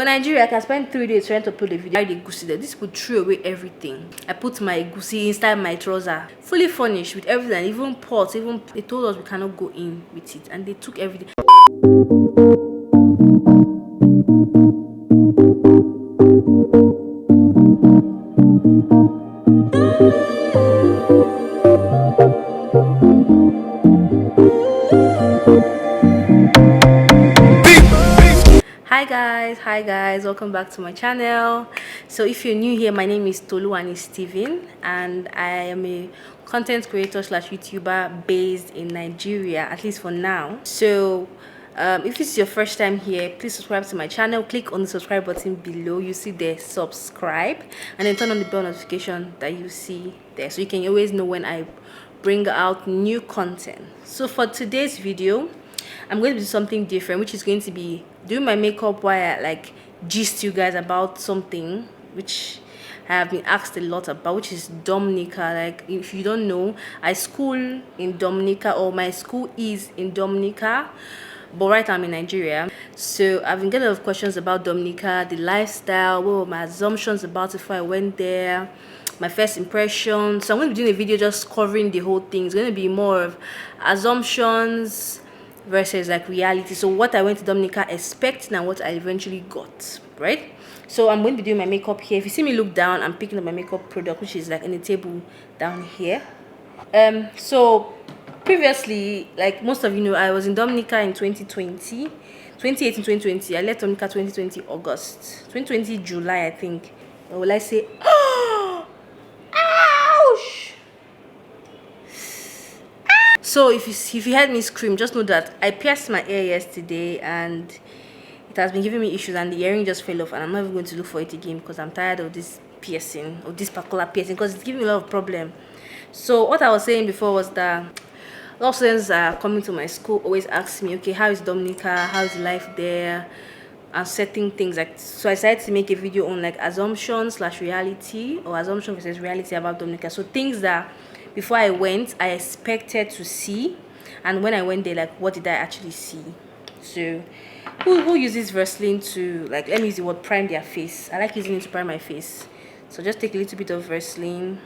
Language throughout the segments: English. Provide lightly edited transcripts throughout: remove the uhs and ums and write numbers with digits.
For Nigeria, I can spend 3 days trying to upload a video. I did egusi there. This could throw away everything. I put my egusi inside my trouser, fully furnished with everything, even pots. Even they told us we cannot go in with it, and they took everything. Hi guys, welcome back to my channel. So if you're new here, my name is Toluwani Steven, and I am a content creator slash YouTuber based in Nigeria, at least for now. So if this is your first time here, please subscribe to my channel. Click on the subscribe button below. You see there, subscribe, and then turn on the bell notification that you see there, so you can always know when I bring out new content. So for today's video, I'm going to do something different, which is going to be doing my makeup while I like gist you guys about something which I have been asked a lot about, which is Dominica. Like, if you don't know, I school in Dominica, or my school is in Dominica, but right now I'm in Nigeria. So I've been getting a lot of questions about Dominica, the lifestyle, what were my assumptions about it before I went there, my first impression. So I'm going to be doing a video just covering the whole thing. It's going to be more of assumptions versus like reality. So what I went to Dominica expecting and what I eventually got, right? So I'm going to be doing my makeup here. If you see me look down, I'm picking up my makeup product, which is like in the table down here. So previously, like most of you know, I was in Dominica in 2018, 2020. I left Dominica 2020 August, 2020 July, I think. Or will I say ouch? So if you heard me scream, just know that I pierced my ear yesterday and it has been giving me issues, and the earring just fell off, and I'm not even going to look for it again because I'm tired of this piercing, of this particular piercing, because it's giving me a lot of problem. So what I was saying before was that a lot of students are coming to my school always ask me, okay, how is Dominica, how is life there, and certain things. Like, so I decided to make a video on like assumptions slash reality, or assumption versus reality about Dominica. So things that before I went I expected to see, and when I went there, like, what did I actually see. So who uses Vaseline to, like, let me use the word, prime their face? I like using it to prime my face. So just take a little bit of Vaseline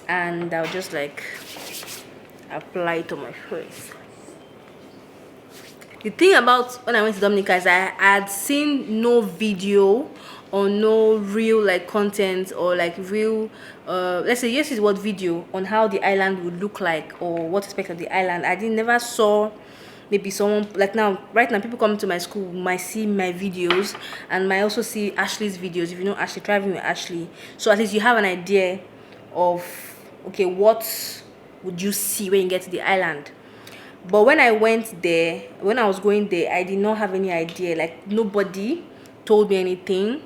and I'll just like apply it on my face. The thing about when I went to Dominica is I had seen no video or no real like content, or like real let's say, yes, is what video on how the island would look like, or what aspect of the island. I never saw maybe someone like, now right now people coming to my school might see my videos and might also see Ashley's videos, if you know Ashley, Traveling with Ashley. So at least you have an idea of, okay, what would you see when you get to the island. But when I went there, when I was going there, I did not have any idea. Like, nobody told me anything.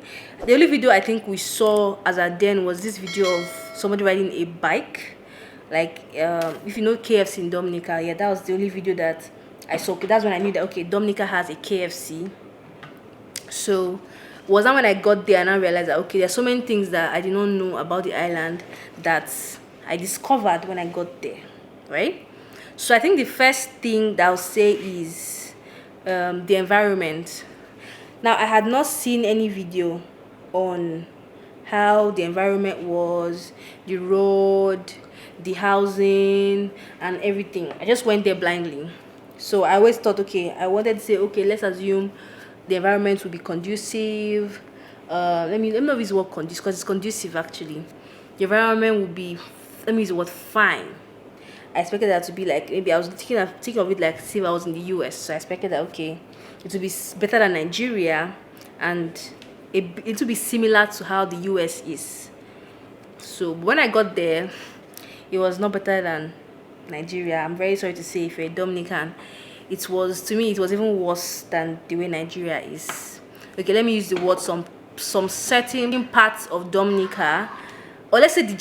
The only video I think we saw as at then was this video of somebody riding a bike. Like, if you know KFC in Dominica, yeah, that was the only video that I saw. That's when I knew that, okay, Dominica has a KFC. So was that when I got there and I realized that, okay, there's so many things that I did not know about the island that I discovered when I got there, right? So I think the first thing that I'll say is the environment. Now, I had not seen any video on how the environment was, the road, the housing, and everything. I just went there blindly. So I always thought, okay, I wanted to say, okay, let's assume the environment will be conducive. Let me not use the word conducive, because it's conducive actually. The environment will be, let me use the word fine. I expected that to be like, maybe I was thinking of it like, see if I was in the US. So I expected that, okay, it would be better than Nigeria, and it would be similar to how the US is. So when I got there, it was not better than Nigeria. I'm very sorry to say, if you're a Dominican, it was, to me, it was even worse than the way Nigeria is. Okay, let me use the word, some certain parts of Dominica, or let's say the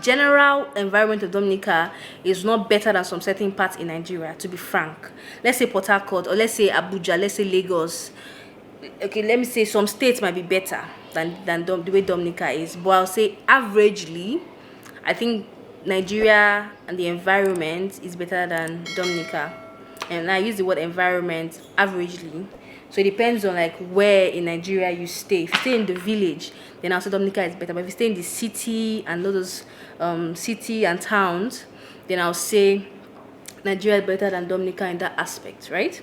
general environment of Dominica is not better than some certain parts in Nigeria, to be frank. Let's say Port Harcourt, or let's say Abuja, let's say Lagos. Okay, let me say some states might be better than the way Dominica is, but I'll say averagely, I think Nigeria and the environment is better than Dominica. And I use the word environment averagely. So it depends on like where in Nigeria you stay. If you stay in the village, then I'll say Dominica is better. But if you stay in the city and all those city and towns, then I'll say Nigeria is better than Dominica in that aspect, right?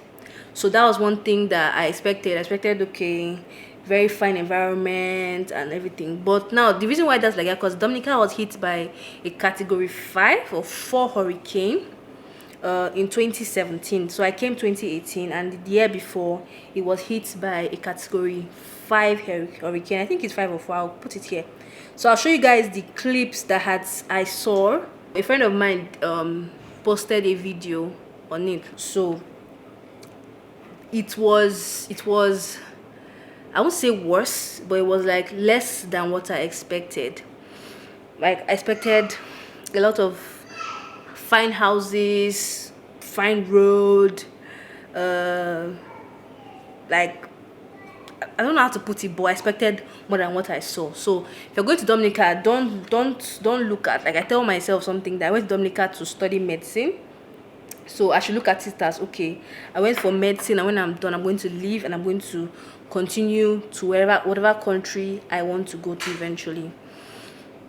So that was one thing that I expected. I expected, okay, very fine environment and everything. But now the reason why that's like that, because Dominica was hit by a category 5 or 4 hurricane in 2017. So I came 2018, and the year before it was hit by a category 5 hurricane. I think it's 5 or 4. I'll put it here. So I'll show you guys the clips that I saw. A friend of mine posted a video on it. So it was I won't say worse, but it was like less than what I expected. Like I expected a lot of fine houses, fine road, like I don't know how to put it, but I expected more than what I saw. So if you're going to Dominica, don't look at, like I tell myself something, that I went to Dominica to study medicine. So I should look at it as, okay, I went for medicine, and when I'm done, I'm going to leave and I'm going to continue to whatever country I want to go to eventually.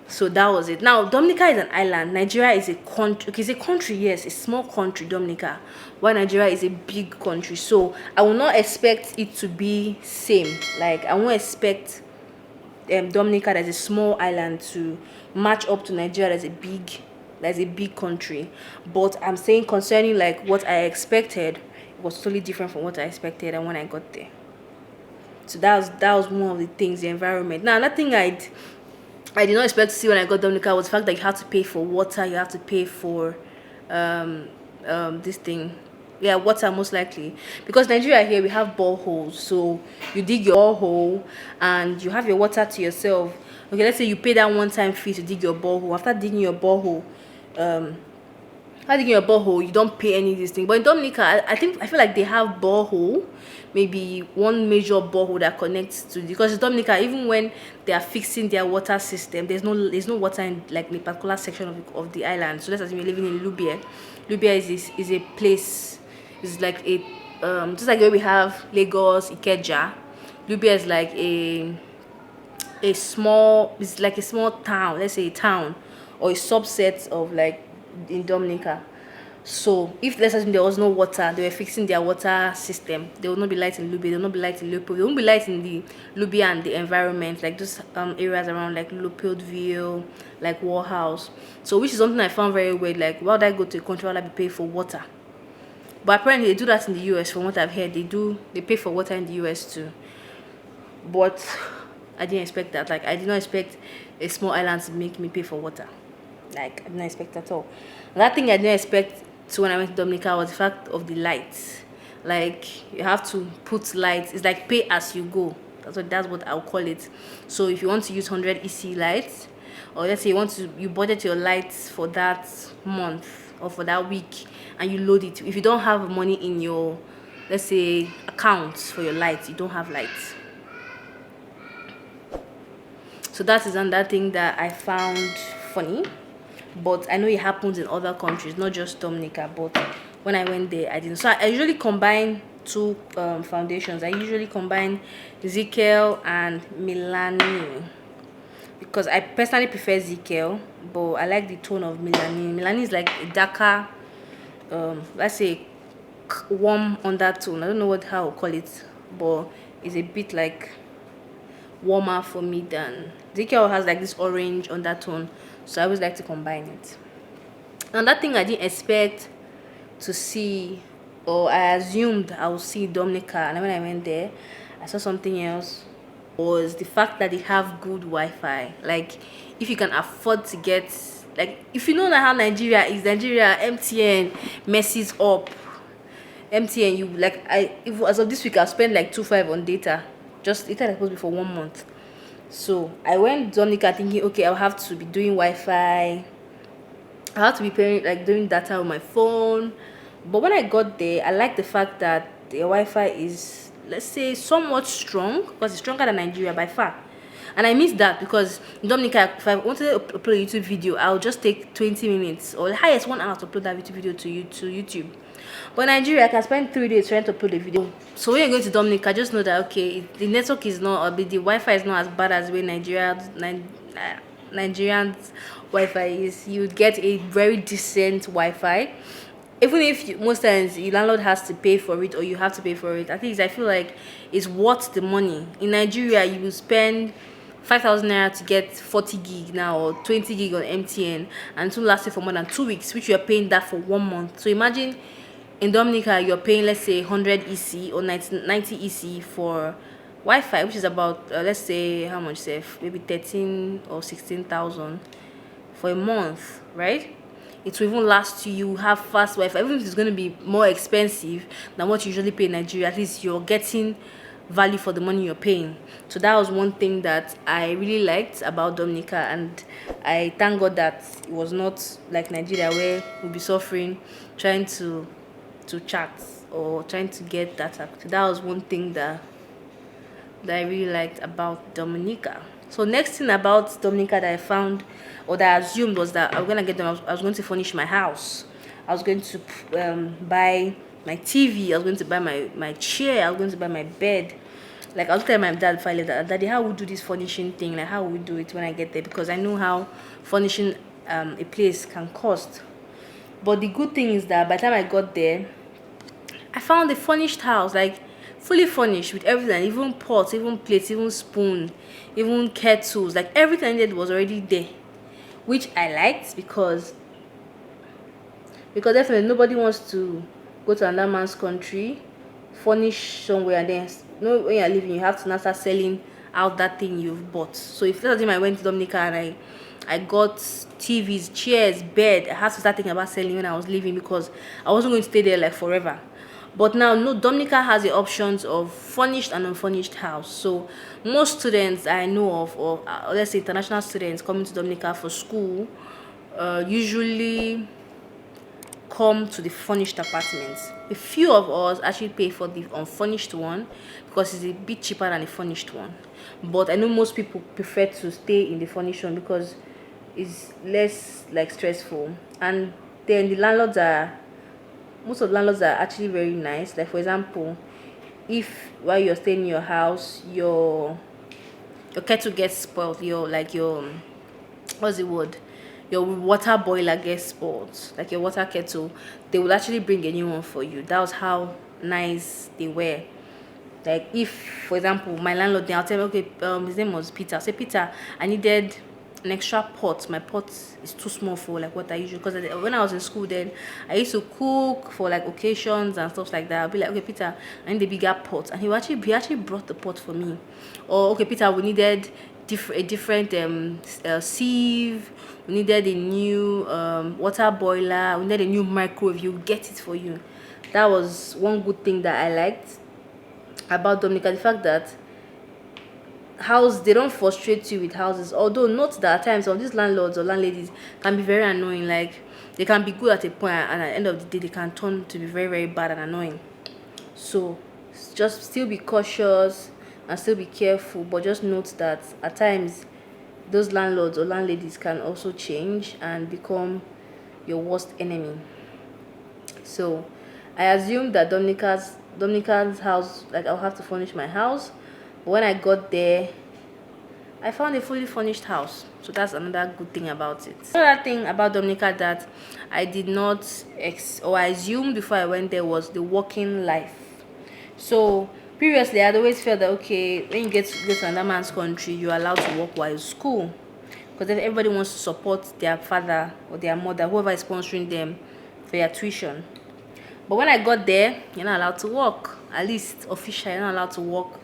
So that was it. Now Dominica is an island. Nigeria is a country. Okay, it's a country, yes, a small country, Dominica, while Nigeria is a big country. So I will not expect it to be same. Like I won't expect Dominica, that's a small island, to match up to Nigeria as a big country. But I'm saying concerning like what I expected, it was totally different from what I expected and when I got there. So that was one of the things, the environment. Now another thing I did not expect to see when I got Dominica was the fact that you have to pay for water, you have to pay for this thing. Yeah, water most likely. Because Nigeria here, we have boreholes. So you dig your borehole and you have your water to yourself. Okay, let's say you pay that one-time fee to dig your borehole. After digging your borehole, you don't pay any of these things. But in Dominica, I feel like they have borehole, maybe one major borehole that connects to, because in Dominica, even when they are fixing their water system, there's no water in like a particular section of the island. So let's assume you're living in Lubia. Lubia is a place, is like a just like where we have Lagos, Ikeja. Lubia is like it's like a small town, let's say a town, or a subset of like in Dominica. So if let's assume there was no water, they were fixing their water system, there will not be light in Lubia, there will not be light in Leopold, there won't be light in the Lubia and the environment, like those areas around like Leopoldville, like Warhouse. So which is something I found very weird. Like, why would I go to a country where I be paying for water? But apparently they do that in the US. From what I've heard, they pay for water in the US too. But I didn't expect that. Like, I did not expect a small island to make me pay for water. Like, I didn't expect at all. That thing I didn't expect to when I went to Dominica was the fact of the lights. Like, you have to put lights. It's like pay as you go. That's what I'll call it. So if you want to use 100 EC lights, or let's say you budget your lights for that month or for that week, and you load it. If you don't have money in your, let's say, accounts for your lights, you don't have lights. So that is another thing that I found funny. But I know it happens in other countries, not just Dominica. But when I went there, I didn't. So I usually combine two foundations. I usually combine Ezekiel and Milani, because I personally prefer Ezekiel, but I like the tone of Milani. Milani is like a darker, let's say, warm undertone. I don't know how to call it, but it's a bit like warmer for me than Ezekiel has like this orange undertone. So I always like to combine it. Another thing I didn't expect to see, or I assumed I would see Dominica, and when I went there, I saw something else, was the fact that they have good Wi-Fi. Like, if you can afford to get, like, if you know how Nigeria is, MTN messes up. MTN, you like, as of this week, I've spent like 2.5 on data. Just it was supposed to be for 1 month. So I went to Dominica thinking, okay, I'll have to be doing Wi-Fi. I have to be paying, like, doing data on my phone. But when I got there, I like the fact that the Wi-Fi is, let's say, somewhat strong, because it's stronger than Nigeria by far. And I miss that, because in Dominica, if I wanted to upload a YouTube video, I'll just take 20 minutes or the highest 1 hour to upload that video to YouTube. But Nigeria, I can spend 3 days trying to upload a video. So when you're going to Dominica, just know that okay, the network is not, or the Wi-Fi is not as bad as where Nigerians Wi-Fi is. You would get a very decent Wi-Fi, even if most times your landlord has to pay for it or you have to pay for it. At least I feel like it's worth the money. In Nigeria, you will spend 5,000 naira to get 40 gig now or 20 gig on MTN, and to last you for more than 2 weeks, which you are paying that for 1 month. So imagine in Dominica you're paying, let's say, 100 EC or 90 EC for Wi-Fi, which is about let's say how much, safe, maybe 13 or 16,000 for a month, right? It will even last you. You have fast Wi-Fi, even if it's going to be more expensive than what you usually pay in Nigeria. At least you're getting value for the money you're paying. So that was one thing that I really liked about Dominica, and I thank God that it was not like Nigeria where we'll be suffering trying to chat or trying to get data. So that was one thing that I really liked about Dominica. So next thing about Dominica that I found, or that I assumed, was that I was going to furnish my house. I was going to buy my TV. I was going to buy my chair. I was going to buy my bed. Like, I was telling my dad before I left that, Daddy, how would we do this furnishing thing? Like, how would we do it when I get there? Because I know how furnishing a place can cost. But the good thing is that by the time I got there, I found a furnished house, like fully furnished with everything, even pots, even plates, even spoon, even kettles. Like, everything I needed was already there, which I liked, because definitely nobody wants to go to another man's country, furnish somewhere, and then when you're leaving, you have to now start selling out that thing you've bought. So if that's the time I went to Dominica and I got TVs, chairs, bed, I had to start thinking about selling when I was leaving, because I wasn't going to stay there like forever. But now, no, Dominica has the options of furnished and unfurnished house. So most students I know of, or let's say international students coming to Dominica for school, usually come to the furnished apartments. A few of us actually pay for the unfurnished one because it's a bit cheaper than the furnished one. But I know most people prefer to stay in the furnished one because it's less like stressful. And then most of the landlords are actually very nice. Like, for example, if while you're staying in your house, your kettle gets spoiled, your what's the word, your water boiler gets spoiled, like your water kettle, they will actually bring a new one for you. That was how nice they were. Like, if, for example, my landlord, then I'll tell him, okay, his name was Peter. I'll say, Peter, I needed an extra pot. My pot is too small for like what I usually, because when I was in school, then I used to cook for like occasions and stuff like that. I'll be like, okay, Peter, I need a bigger pot, and he actually brought the pot for me. Or, okay, Peter, we needed a different sieve, we needed a new water boiler, we needed a new microwave. You get it for you. That was one good thing that I liked about Dominica, the fact that they don't frustrate you with houses. Although, note that at times some of these landlords or landladies can be very annoying. Like, they can be good at a point, and at the end of the day they can turn to be very, very bad and annoying. So just still be cautious and still be careful, but just note that at times those landlords or landladies can also change and become your worst enemy. So I assume that Dominica's house, like, I'll have to furnish my house. But when I got there, I found a fully furnished house. So that's another good thing about it. Another thing about Dominica that I did not I assumed before I went there was the working life. So previously, I'd always felt that, okay, when you go to another man's country, you're allowed to work while in school, because then everybody wants to support their father or their mother, whoever is sponsoring them, for their tuition. But when I got there, you're not allowed to work. At least officially, you're not allowed to work.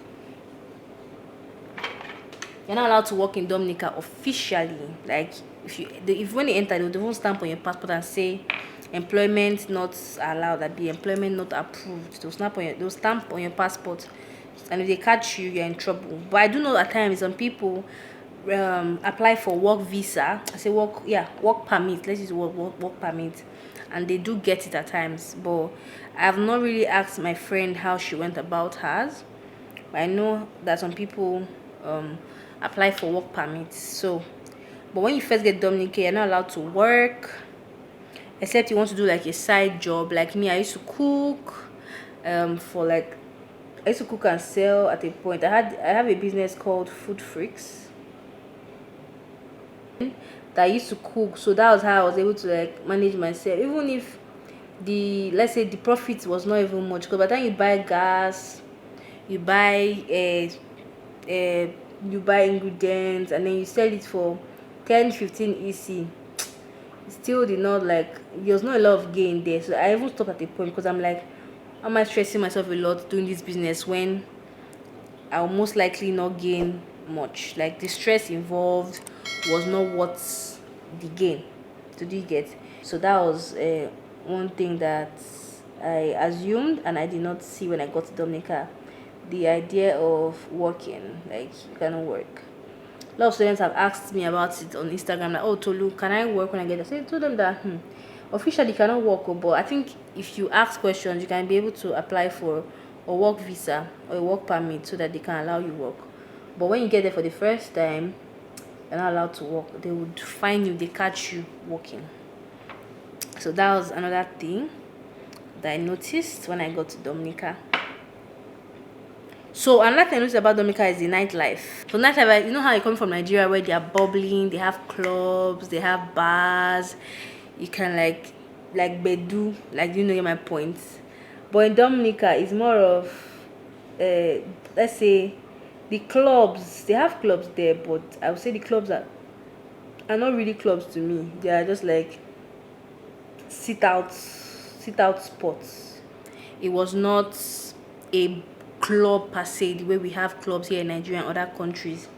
You're not allowed to work in Dominica officially. Like, if when you enter, they will stamp on your passport and say employment not allowed, that be employment not approved. They'll stamp on your passport, and if they catch you, you're in trouble. But I do know at times some people apply for work visa. I say work permit. Let's use work permit, and they do get it at times. But I have not really asked my friend how she went about hers. But I know that some people apply for work permits. So, but when you first get Dominica, you're not allowed to work. except you want to do like a side job. Like me, I used to cook for like, I used to cook and sell at a point. I have a business called Food Freaks that I used to cook, so that was how I was able to like manage myself, even if the, let's say, the profit was not even much, because by the time you buy gas, you buy you buy ingredients, and then you sell it for 10-15 EC, it still did not, like, there was not a lot of gain there. So I even stopped at a point, because I'm like, how am I stressing myself a lot doing this business when I'll most likely not gain much? Like, the stress involved was not worth the gain. So do you get? So that was one thing that I assumed and I did not see when I got to Dominica. The idea of working, like, you cannot work. A lot of students have asked me about it on Instagram, like, oh Tolu, can I work when I get there? So I told them that officially you cannot work, but I think if you ask questions, you can be able to apply for a work visa or a work permit so that they can allow you work. But when you get there for the first time, you're not allowed to work. They would fine you, they catch you working. So that was another thing that I noticed when I got to Dominica. So another thing I noticed about Dominica is the nightlife. So nightlife, you know how you come from Nigeria where they are bubbling, they have clubs, they have bars, you can like bedu, like, you know, get my point. But in Dominica, it's more of let's say the clubs. They have clubs there, but I would say the clubs are not really clubs to me. They are just like sit out spots. It was not a club per se the way we have clubs here in Nigeria and other countries.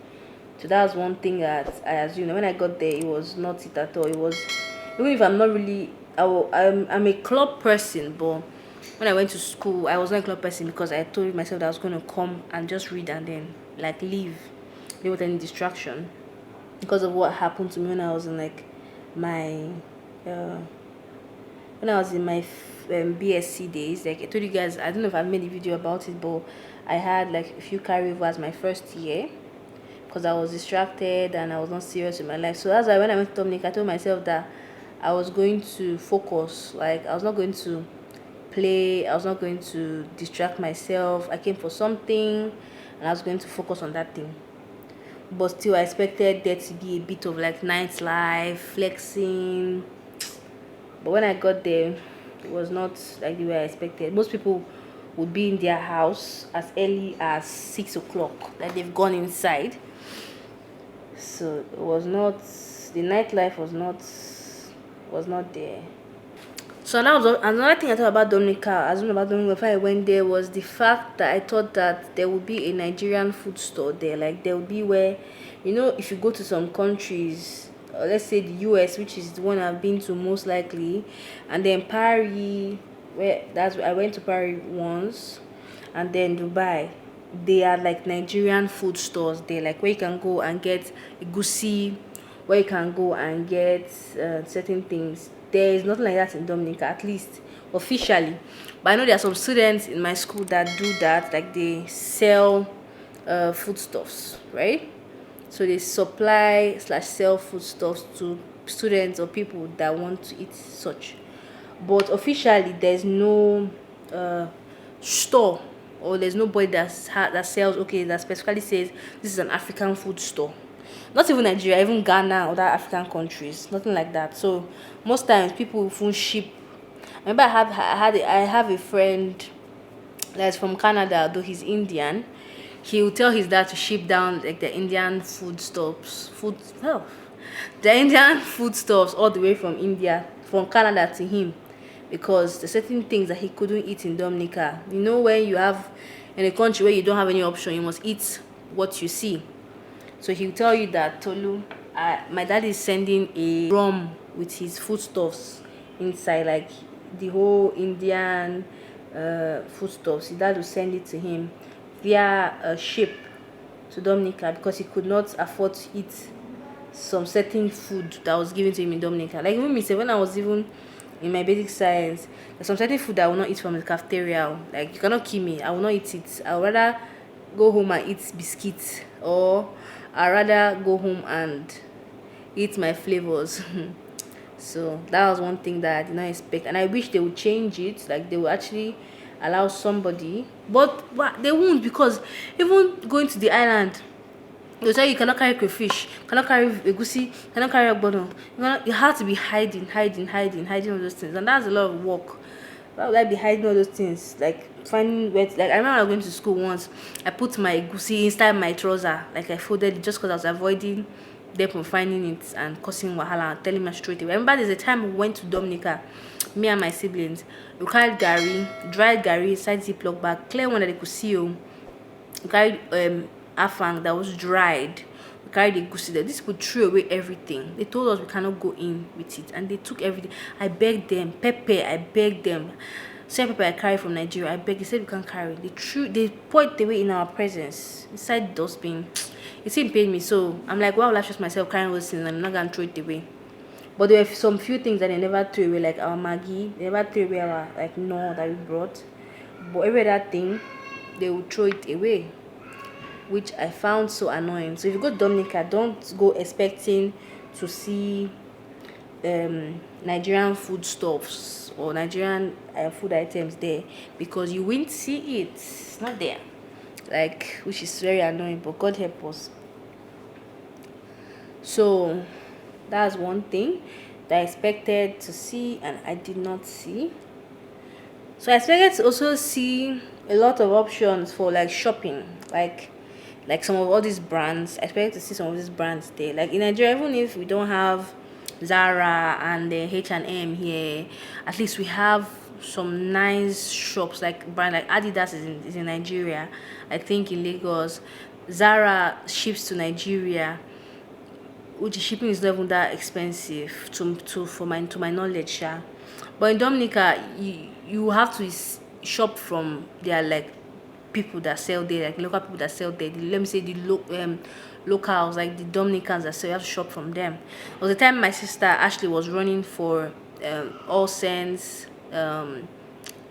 So that was one thing that I assumed. When I got there, it was not it at all. It was, even if I'm not really, I'm a club person, but when I went to school, I was not a club person because I told myself that I was going to come and just read and then like leave without any distraction, because of what happened to me when I was in like my when I was in my BSc days. Like I told you guys, I don't know if I made a video about it, but I had like a few carryovers my first year because I was distracted and I was not serious in my life. So that's why when I went to Dominica, I told myself that I was going to focus. Like I was not going to play, I was not going to distract myself. I came for something and I was going to focus on that thing. But still, I expected there to be a bit of like nightlife, flexing. But when I got there, it was not like the way I expected. Most people would be in their house as early as 6 o'clock, like they've gone inside. So it was not, the nightlife was not there. So that was another thing I thought about Dominica. As about Dominica before I went there was the fact that I thought that there would be a Nigerian food store there. Like there would be where, you know, if you go to some countries, let's say the US, which is the one I've been to most likely, and then Paris, I went to Paris once, and then Dubai. They are like Nigerian food stores there, like where you can go and get egusi, where you can go and get certain things. There is nothing like that in Dominica, at least officially. But I know there are some students in my school that do that, like they sell foodstuffs, right? So they supply / sell foodstuffs to students or people that want to eat such. But officially, there's no store, or there's nobody that sells, okay, that specifically says this is an African food store. Not even Nigeria, even Ghana, other African countries, nothing like that. So most times people will ship. I remember I have a friend that's from Canada, though he's Indian. He will tell his dad to ship down like the Indian the Indian food stuffs all the way from India, from Canada to him, because there's certain things that he couldn't eat in Dominica. You know, when you have in a country where you don't have any option, you must eat what you see. So he'll tell you that, Tolu, my dad is sending a drum with his foodstuffs inside, like the whole Indian foodstuffs. His dad will send it to him via a ship to Dominica because he could not afford to eat some certain food that was given to him in Dominica. Like even me, say when I was even in my basic science, there's some certain food that I will not eat from the cafeteria. Like you cannot kill me, I will not eat it. I would rather go home and eat biscuits, or I rather go home and eat my flavors. So that was one thing that I did not expect, and I wish they would change it. Like they will actually allow somebody, but they won't, because even going to the island, they'll tell you cannot carry crayfish, cannot carry egusi, cannot carry ogbono. You have to be hiding all those things, and that's a lot of work. Why would I be hiding all those things? Like finding where like I remember I was going to school once. I put my egusi inside my trouser, like I folded it just because I was avoiding them from finding it and causing wahala and telling me straight away. I remember there's a time we went to Dominica, me and my siblings. We carried gari, dried gari inside ziploc bag, clear one that they could see. We carried afang that was dried. We carried egusi there. These people threw away everything. They told us we cannot go in with it, and they took everything. I begged them. Pepper, I begged them. Same pepper I carried from Nigeria, I begged. They said we can't carry. They poured it away in our presence inside the dustbin. It still paid me, so I'm like, why would I trust myself carrying those things? I'm not gonna throw it away. But there were some few things that they never threw away, like our Maggie. They never threw away our like no that we brought. But every other thing, they would throw it away, which I found so annoying. So if you go to Dominica, don't go expecting to see Nigerian foodstuffs or Nigerian food items there, because you won't see it. It's not there. Like, which is very annoying, but God help us. So that's one thing that I expected to see and I did not see. So I expected to also see a lot of options for like shopping, like some of all these brands. I expected to see some of these brands there. Like in Nigeria, even if we don't have Zara and the H&M here, at least we have some nice shops like brand like Adidas is in Nigeria. I think in Lagos, Zara ships to Nigeria, which shipping is not even that expensive to my knowledge, sha. But in Dominica, you have to shop from their like people that sell there, like local people that sell there. Let me say the locals, like the Dominicans that sell. You have to shop from them. It was the time my sister Ashley was running for All Saints, well,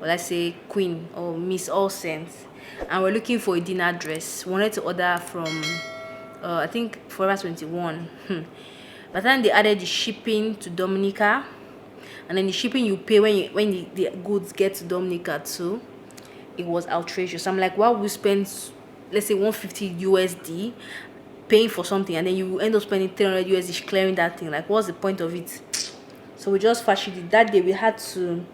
let's say Queen or Miss All Saints, and we're looking for a dinner dress. We wanted to order from I think Forever 21. By the time they added the shipping to Dominica, and then the shipping you pay when the goods get to Dominica too, it was outrageous. I'm like, why would we spend, let's say 150 USD paying for something, and then you end up spending 300 USD clearing that thing? Like, what's the point of it? So we just fashioned it. That day we had to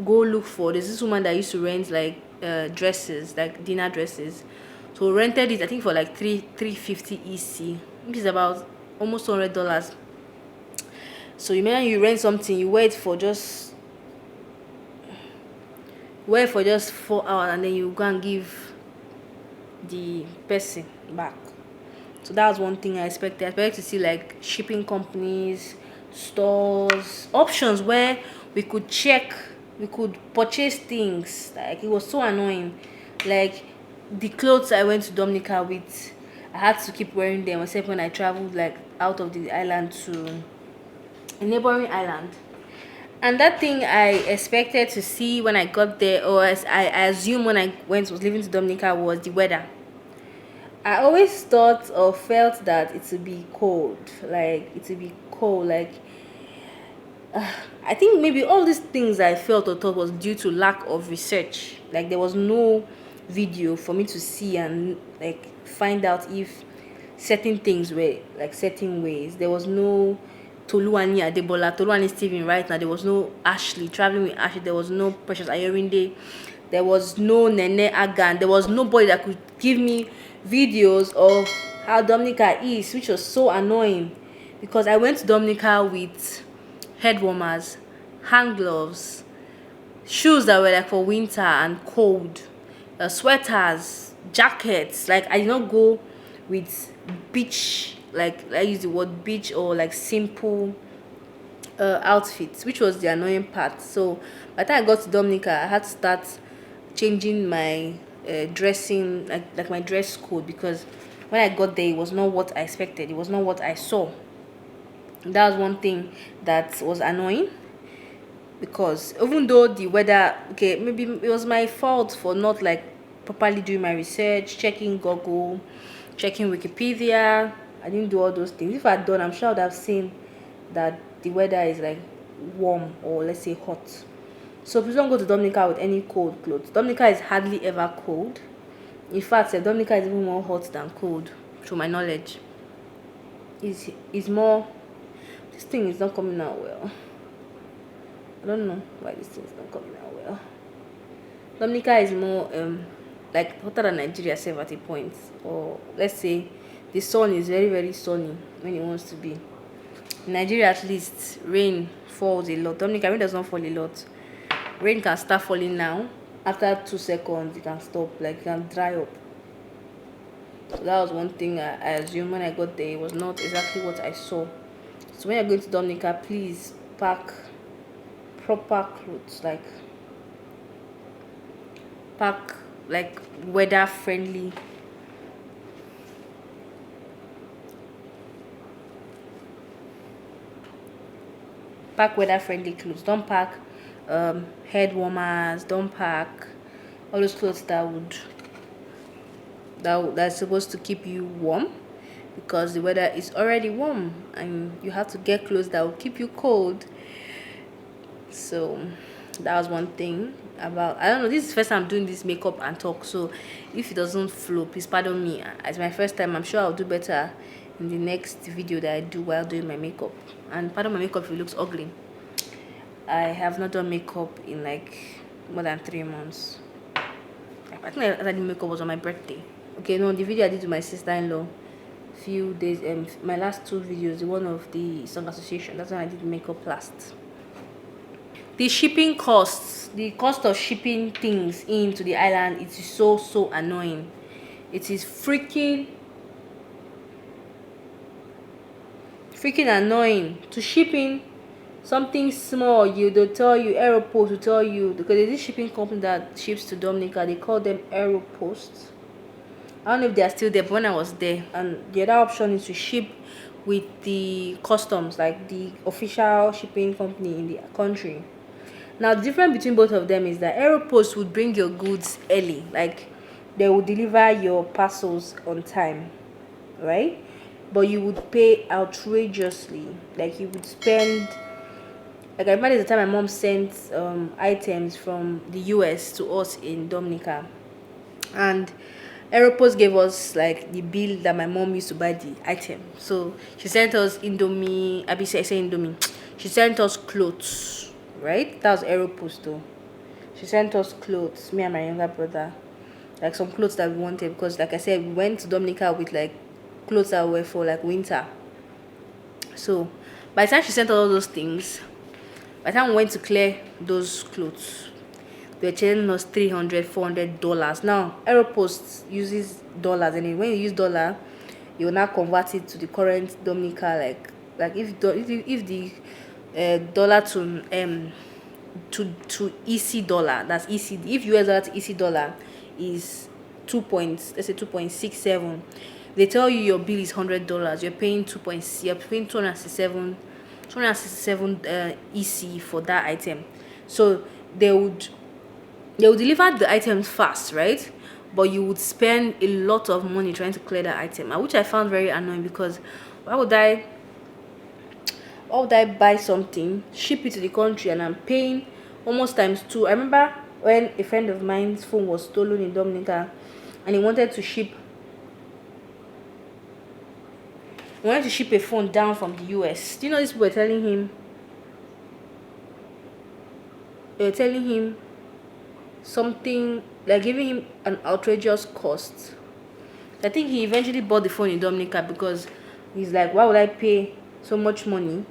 go look for, there's this woman that used to rent like dresses, like dinner dresses. So we rented it, I think for like 350 EC, which is about almost $100. So you mean you rent something, you wait for just 4 hours, and then you go and give the person back. So that was one thing I expected. I expected to see like shipping companies, stores, options where we could check, we could purchase things. Like, it was so annoying. Like the clothes I went to Dominica with, I had to keep wearing them except when I traveled like out of the island to a neighboring island. And that thing I expected to see when I got there, or as I assumed when I was leaving to Dominica, was the weather. I always thought or felt that it would be cold. Like, it would be cold. Like, I think maybe all these things I felt or thought was due to lack of research. Like, there was no video for me to see and like find out if certain things were like certain ways. There was no Toluwani Adebola, Toluwani Steven right now. There was no Ashley traveling with Ashley. There was no Precious Ayorinde. There was no Nene Agan. There was nobody that could give me videos of how Dominica is, which was so annoying, because I went to Dominica with head warmers, hand gloves, shoes that were like for winter and cold, sweaters, jackets. Like, I did not go with beach, like I use the word beach, or like simple outfits, which was the annoying part. So by the time I got to Dominica, I had to start changing my dressing, like my dress code, because when I got there, it was not what I expected. It was not what I saw. That was one thing that was annoying, because even though the weather, okay, maybe it was my fault for not like properly doing my research, checking Google, checking Wikipedia. I didn't do all those things. If I'd done, I'm sure I would have seen that the weather is like warm or let's say hot. So please don't go to Dominica with any cold clothes. Dominica is hardly ever cold. In fact, Dominica is even more hot than cold, to my knowledge. Is more. This thing is not coming out well. I don't know why this thing is not coming out well. Dominica is more like hotter than Nigeria, save at a point, or let's say the sun is very very sunny when it wants to be. In Nigeria, at least rain falls a lot. Dominica, rain does not fall a lot. Rain can start falling now. After 2 seconds, it can stop. Like it can dry up. So that was one thing I assumed when I got there. It was not exactly what I saw. So when you're going to Dominica, please pack proper clothes, pack like weather friendly. Pack weather friendly clothes. Don't pack head warmers. Don't pack all those clothes that's supposed to keep you warm, because the weather is already warm and you have to get clothes that will keep you cold. So that was one thing about, I don't know, this is the first time I'm doing this makeup and talk, so if it doesn't flow, please pardon me. It's my first time. I'm sure I'll do better in the next video that I do while doing my makeup. And pardon my makeup if it looks ugly. I have not done makeup in like more than 3 months. I think I did makeup was on my birthday. Okay, no, the video I did with my sister-in-law few days, my last 2 videos, the one of the song association, that's when I did makeup last. The shipping costs, the cost of shipping things into the island, it is so annoying. It is freaking annoying to ship in something small. They'll tell you, Aeropost will tell you, because there's this shipping company that ships to Dominica, they call them Aeropost. I don't know if they are still there, but when I was there, and the other option is to ship with the customs, like the official shipping company in the country. Now the difference between both of them is that Aeropost would bring your goods early, like they will deliver your parcels on time, right? But you would pay outrageously. Like you would spend, like I remember the time my mom sent items from the US to us in Dominica, and Aeropost gave us like the bill that my mom used to buy the item. So she sent us Indomie. I say Indomie. She sent us clothes, right? That was Aeropost though. She sent us clothes, me and my younger brother, like some clothes that we wanted, because like I said, we went to Dominica with like clothes that were for like winter. So by the time she sent all those things, by the time we went to clear those clothes, they're charging us $300-$400. Now Aeropost uses dollars, and when you use dollar, you will now convert it to the current Dominica, like if the dollar to EC dollar, that's EC, if US dollar to EC dollar is 2.67, they tell you your bill is $100, you're paying 267 EC for that item. So they would deliver the items fast, right? But you would spend a lot of money trying to clear that item, which I found very annoying, because why would I buy something, ship it to the country, and I'm paying almost times 2? I remember when a friend of mine's phone was stolen in Dominica, and he wanted to ship a phone down from the US. Do you know these people were telling him? They were telling him something like giving him an outrageous cost. I think he eventually bought the phone in Dominica, because he's like, why would I pay so much money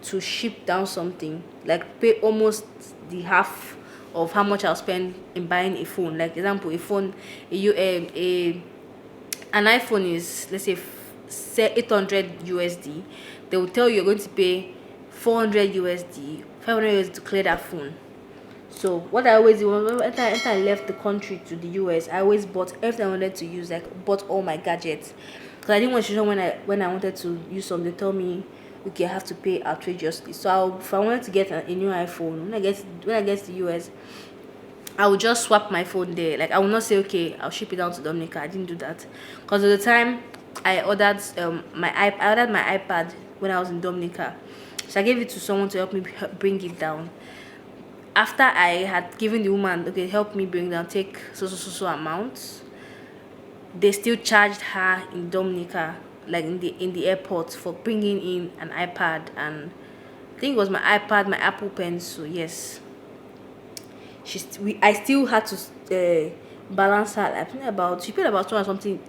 to ship down something, like pay almost the half of how much I'll spend in buying a phone. Like example, an iPhone is, let's say 800 USD. They will tell you you're going to pay 400 USD, 500 USD to clear that phone. So what I always do, after I left the country to the US, I always bought everything I wanted to use, like bought all my gadgets, because I didn't want to show when I wanted to use some, they tell me, okay, I have to pay outrageously. So if I wanted to get a new iPhone, when I get to the US, I would just swap my phone there. Like I will not say, okay, I'll ship it down to Dominica. I didn't do that, because at the time I ordered my iPad when I was in Dominica. So I gave it to someone to help me bring it down. After I had given the woman, okay, help me bring down, take so amounts, they still charged her in Dominica, like in the airport, for bringing in an iPad, and I think it was my iPad, my Apple Pencil. Yes, I still had to balance her. I think about she paid about 200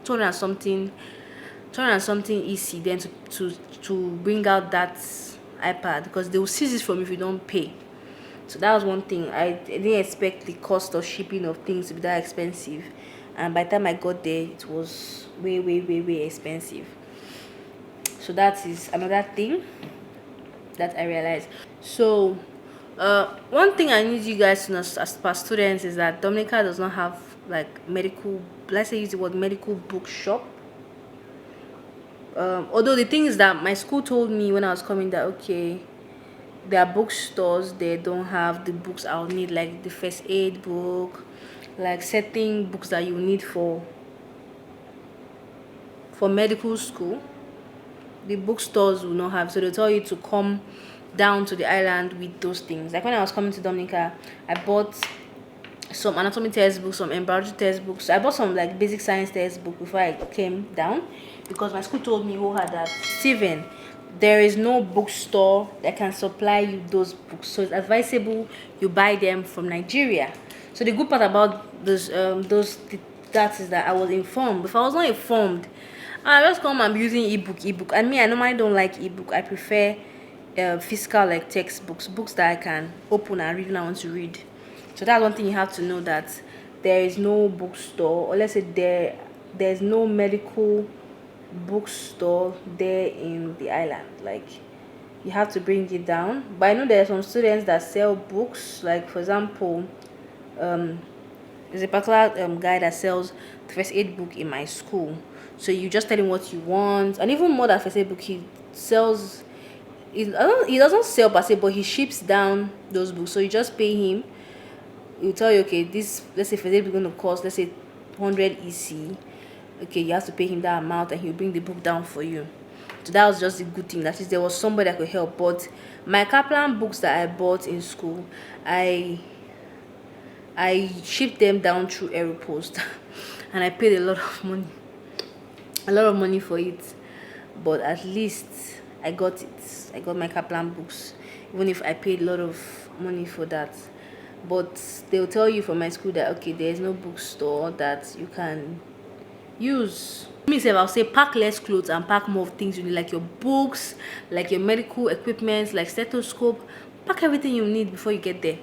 and something EC then to bring out that iPad, because they will seize it from you if you don't pay. So that was one thing. I didn't expect the cost of shipping of things to be that expensive, and by the time I got there, it was way expensive. So that is another thing that I realized. So one thing I need you guys to know as past students is that Dominica does not have like medical, let's say use the word medical bookshop. Although the thing is that my school told me when I was coming that okay, there are bookstores, they don't have the books I'll need, like the first aid book, like certain books that you need for medical school. The bookstores will not have, so they'll tell you to come down to the island with those things. Like when I was coming to Dominica, I bought some anatomy textbooks, some embryology textbooks. I bought some like basic science textbook before I came down, because my school told me who had that, Steven, there is no bookstore that can supply you those books, so it's advisable you buy them from Nigeria. So the good part about that is that I was informed. If I was not informed, I just come and be using ebook, and me, I normally don't like ebook. I prefer physical, like textbooks, books that I can open and read when I want to read. So that's one thing you have to know, that there is no bookstore, or let's say there's no medical bookstore there in the island. Like you have to bring it down. But I know there are some students that sell books, like for example, there's a particular guy that sells the first aid book in my school. So you just tell him what you want, and even more than first aid book, he sells. He doesn't sell per se, but he ships down those books. So you just pay him. He'll tell you, okay, this, let's say first aid book is going to cost, let's say 100 EC. Okay, you have to pay him that amount, and he'll bring the book down for you. So that was just a good thing, that is there was somebody that could help. But my Kaplan books that I bought in school, I shipped them down through Aeropost and I paid a lot of money for it, but at least I got it. I got my Kaplan books, even if I paid a lot of money for that. But they'll tell you from my school that okay, there is no bookstore that you can use. Myself, I'll say pack less clothes and pack more things you need, like your books, like your medical equipment, like stethoscope. Pack everything you need before you get there,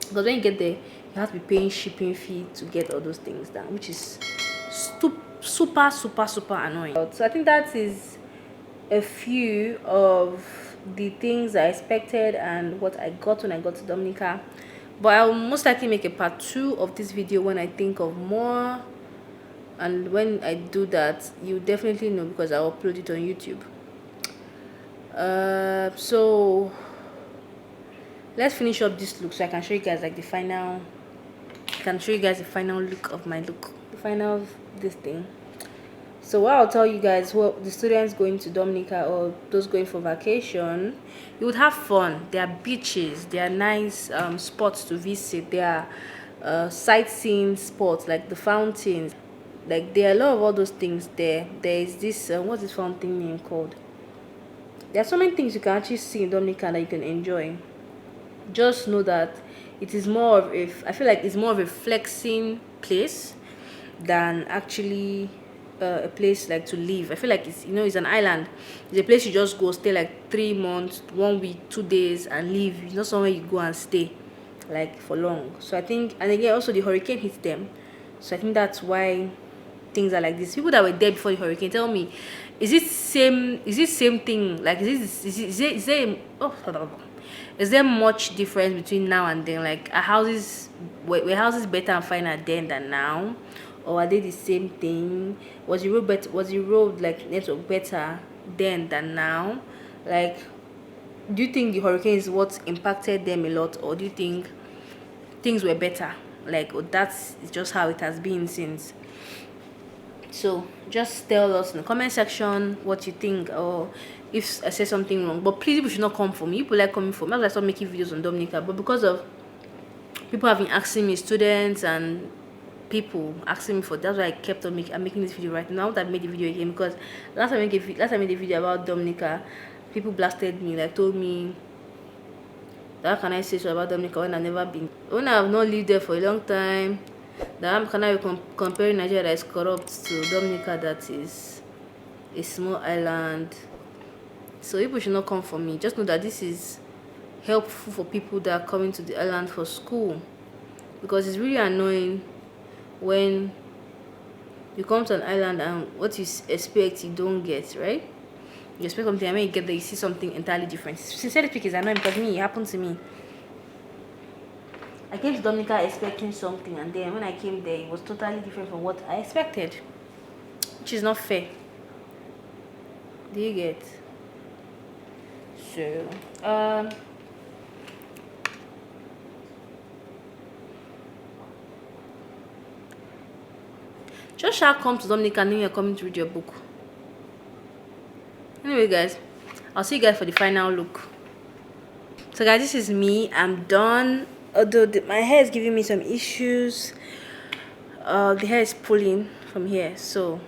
because when you get there, you have to be paying shipping fee to get all those things done, which is super annoying. So I think that is a few of the things I expected and what I got when I got to Dominica. But I'll most likely make a part 2 of this video when I think of more, and when I do that, you definitely know, because I'll upload it on YouTube. So let's finish up this look so I can show you guys like the final look of my look, the final this thing. So what I'll tell you guys, what the students going to Dominica or those going for vacation, you would have fun. There are beaches, there are nice spots to visit, there are sightseeing spots like the fountains, like there are a lot of all those things there. There is this what's this fountain name called? There are so many things you can actually see in Dominica that you can enjoy. Just know that it is more of I feel like it's more of a flexing place than actually a place like to live. I feel like it's, it's an island. It's a place you just go stay like 3 months, 1 week, 2 days and leave. It's not somewhere you go and stay like for long. So I think, and again also the hurricane hit them, so I think that's why things are like this. People that were there before the hurricane, tell me, is it same thing? Like is there much difference between now and then? Like were houses better and finer then than now, or are they the same thing? Was the road like network better then than now? Like, do you think the hurricane is what impacted them a lot, or do you think things were better? Like, that's just how it has been since. So just tell us in the comment section what you think, or if I say something wrong. But please, people should not come for me. People like coming for me. That's why I started making videos on Dominica. But because of people have been asking me, students and people asking me for, that's why I kept on I'm making this video right now that I made the video again. Because last time I made a video about Dominica, people blasted me, like told me, how can I say so about Dominica when I've never been, when I've not lived there for a long time? That can I comparing Nigeria that is corrupt to Dominica that is a small island. So people should not come for me. Just know that this is helpful for people that are coming to the island for school, because it's really annoying when you come to an island and what you expect you don't get, right? You expect something and when you get there you see something entirely different. Sincerely speaking, it's annoying because it happened to me. I came to Dominica expecting something, and then when I came there it was totally different from what I expected, which is not fair. Do you get? So just shall come to Dominica and then you're coming to read your book. Anyway guys, I'll see you guys for the final look. So guys, this is me. I'm done, although my hair is giving me some issues. The hair is pulling from here. So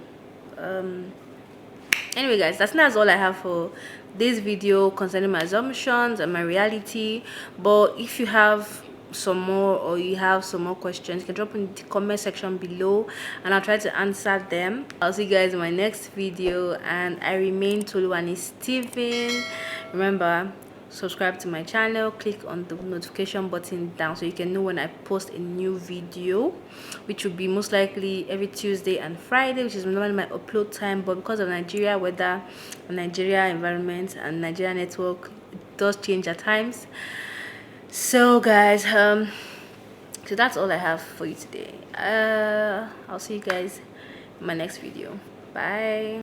anyway guys, that's all I have for this video concerning my assumptions and my reality. But if you have some more, or you have some more questions, you can drop in the comment section below and I'll try to answer them. I'll see you guys in my next video, and I remain Toluwani Steven. Remember, subscribe to my channel, click on the notification button down so you can know when I post a new video, which will be most likely every Tuesday and Friday, which is normally my upload time. But because of Nigeria weather, Nigeria environment and Nigeria network, it does change at times. So guys, so that's all I have for you today. I'll see you guys in my next video. Bye.